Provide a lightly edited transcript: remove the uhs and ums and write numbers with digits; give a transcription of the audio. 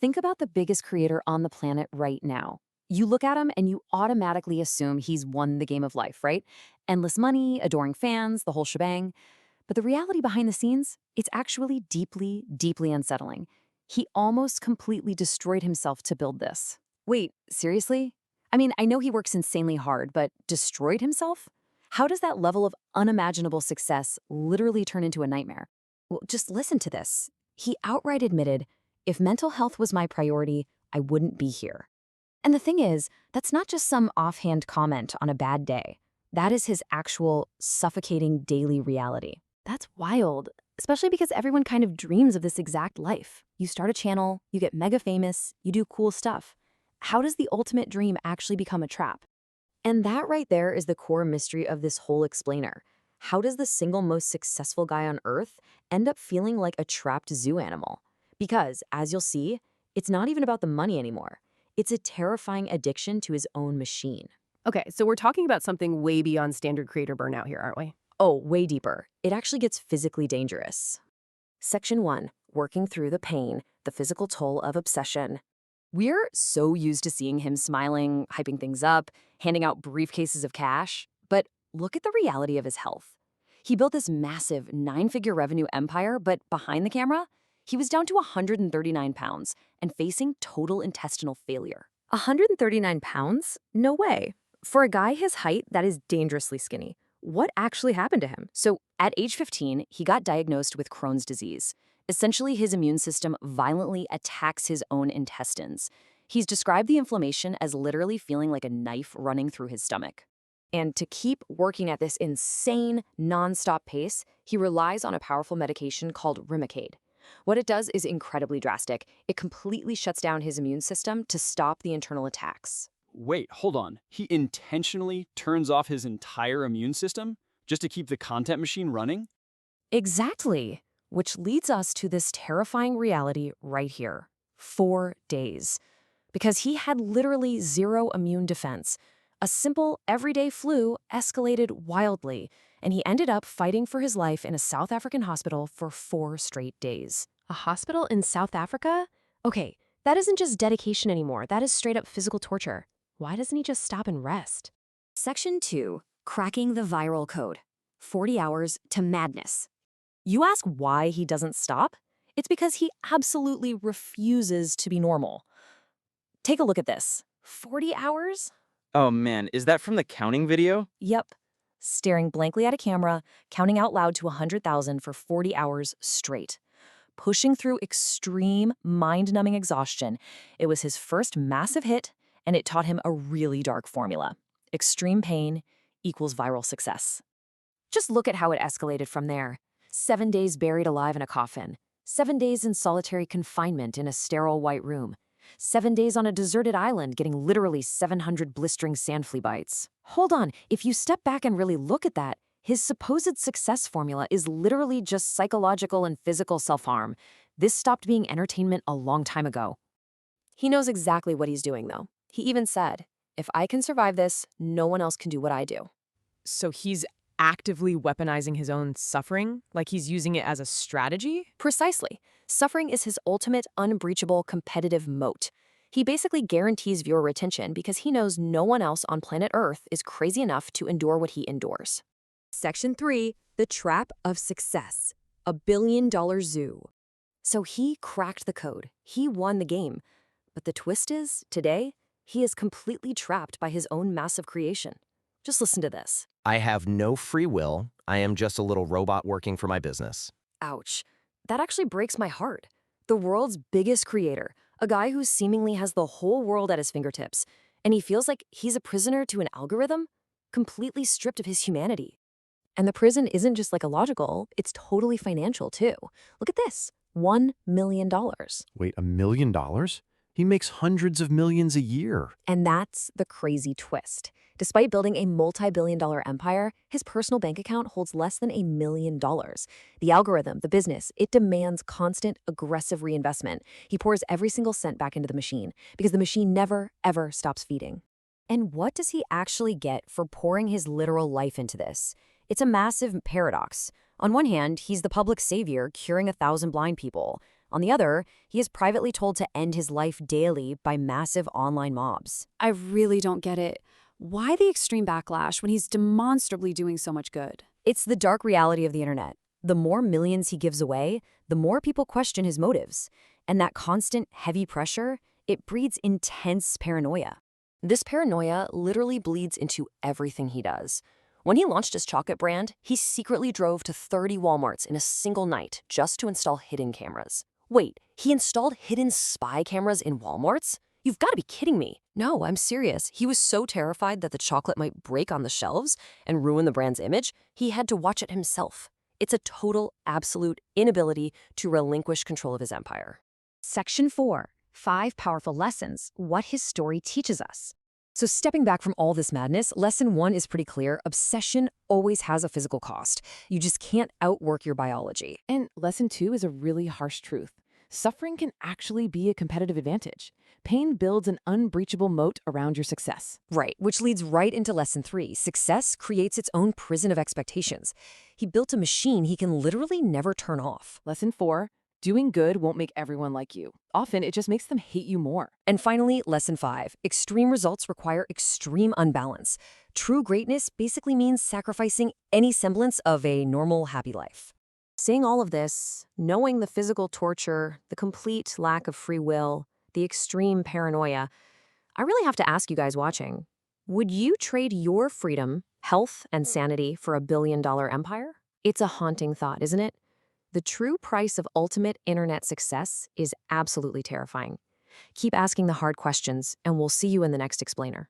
think about the biggest creator on the planet right now. You look at him and you automatically assume he's won the game of life, right? Endless money, adoring fans, the whole shebang. But the reality behind the scenes, it's actually deeply, deeply unsettling. He almost completely destroyed himself to build this. Wait, seriously? I mean, I know he works insanely hard, but destroyed himself? How does that level of unimaginable success literally turn into a nightmare? Well, just listen to this. He outright admitted, if mental health was my priority, I wouldn't be here. And the thing is, that's not just some offhand comment on a bad day. That is his actual suffocating daily reality. That's wild, especially because everyone kind of dreams of this exact life. You start a channel, you get mega famous, you do cool stuff. How does the ultimate dream actually become a trap? And that right there is the core mystery of this whole explainer. How does the single most successful guy on Earth end up feeling like a trapped zoo animal? Because, as you'll see, it's not even about the money anymore. It's a terrifying addiction to his own machine. Okay, so we're talking about something way beyond standard creator burnout here, aren't we? Oh, way deeper. It actually gets physically dangerous. Section 1. Working through the pain, the physical toll of obsession. We're so used to seeing him smiling, hyping things up, handing out briefcases of cash. But look at the reality of his health. He built this massive 9-figure revenue empire, but behind the camera, he was down to 139 pounds and facing total intestinal failure. 139 pounds? No way. For a guy his height, that is dangerously skinny. What actually happened to him? So, at age 15, he got diagnosed with Crohn's disease. Essentially, his immune system violently attacks his own intestines. He's described the inflammation as literally feeling like a knife running through his stomach. And to keep working at this insane, nonstop pace, he relies on a powerful medication called Remicade. What it does is incredibly drastic. It completely shuts down his immune system to stop the internal attacks. Wait, hold on. He intentionally turns off his entire immune system just to keep the content machine running? Exactly. Which leads us to this terrifying reality right here. 4 days. Because he had literally zero immune defense. A simple, everyday flu escalated wildly, and he ended up fighting for his life in a South African hospital for 4 straight days. A hospital in South Africa? Okay, that isn't just dedication anymore. That is straight up physical torture. Why doesn't he just stop and rest? Section 2. Cracking the viral code. 40 hours to madness. You ask why he doesn't stop? It's because he absolutely refuses to be normal. Take a look at this. 40 hours? Oh man, is that from the counting video? Yep. Staring blankly at a camera, counting out loud to 100,000 for 40 hours straight. Pushing through extreme, mind-numbing exhaustion. It was his first massive hit, and it taught him a really dark formula. Extreme pain equals viral success. Just look at how it escalated from there. 7 days buried alive in a coffin. 7 days in solitary confinement in a sterile white room. 7 days on a deserted island getting literally 700 blistering sand flea bites. Hold on, if you step back and really look at that, his supposed success formula is literally just psychological and physical self-harm. This stopped being entertainment a long time ago. He knows exactly what he's doing, though. He even said, if I can survive this, no one else can do what I do. So he's actively weaponizing his own suffering? Like he's using it as a strategy? Precisely. Suffering is his ultimate, unbreachable, competitive moat. He basically guarantees viewer retention because he knows no one else on planet Earth is crazy enough to endure what he endures. Section 3. The Trap of Success. A billion-dollar zoo. So he cracked the code. He won the game. But the twist is, today, he is completely trapped by his own massive creation. Just listen to this. I have no free will. I am just a little robot working for my business. Ouch. That actually breaks my heart. The world's biggest creator, a guy who seemingly has the whole world at his fingertips, and he feels like he's a prisoner to an algorithm, completely stripped of his humanity. And the prison isn't just psychological, it's totally financial too. Look at this, $1 million. Wait, $1 million? He makes hundreds of millions a year. And that's the crazy twist. Despite building a multi-billion-dollar empire, his personal bank account holds less than $1 million. The algorithm, the business, it demands constant, aggressive reinvestment. He pours every single cent back into the machine because the machine never, ever stops feeding. And what does he actually get for pouring his literal life into this? It's a massive paradox. On one hand, he's the public savior curing 1,000 blind people. On the other, he is privately told to end his life daily by massive online mobs. I really don't get it. Why the extreme backlash when he's demonstrably doing so much good? It's the dark reality of the internet. The more millions he gives away, the more people question his motives. And that constant, heavy pressure, it breeds intense paranoia. This paranoia literally bleeds into everything he does. When he launched his chocolate brand, he secretly drove to 30 Walmarts in a single night just to install hidden cameras. Wait, he installed hidden spy cameras in Walmarts? You've got to be kidding me. No, I'm serious. He was so terrified that the chocolate might break on the shelves and ruin the brand's image, he had to watch it himself. It's a total, absolute inability to relinquish control of his empire. Section 4. 5 powerful lessons, what his story teaches us. So stepping back from all this madness, lesson 1 is pretty clear. Obsession always has a physical cost. You just can't outwork your biology. And lesson 2 is a really harsh truth. Suffering can actually be a competitive advantage. Pain builds an unbreachable moat around your success. Right, which leads right into lesson 3. Success creates its own prison of expectations. He built a machine he can literally never turn off. Lesson 4, doing good won't make everyone like you. Often, it just makes them hate you more. And finally, lesson 5. Extreme results require extreme unbalance. True greatness basically means sacrificing any semblance of a normal, happy life. Saying all of this, knowing the physical torture, the complete lack of free will, the extreme paranoia, I really have to ask you guys watching, would you trade your freedom, health, and sanity for a billion-dollar empire? It's a haunting thought, isn't it? The true price of ultimate internet success is absolutely terrifying. Keep asking the hard questions, and we'll see you in the next explainer.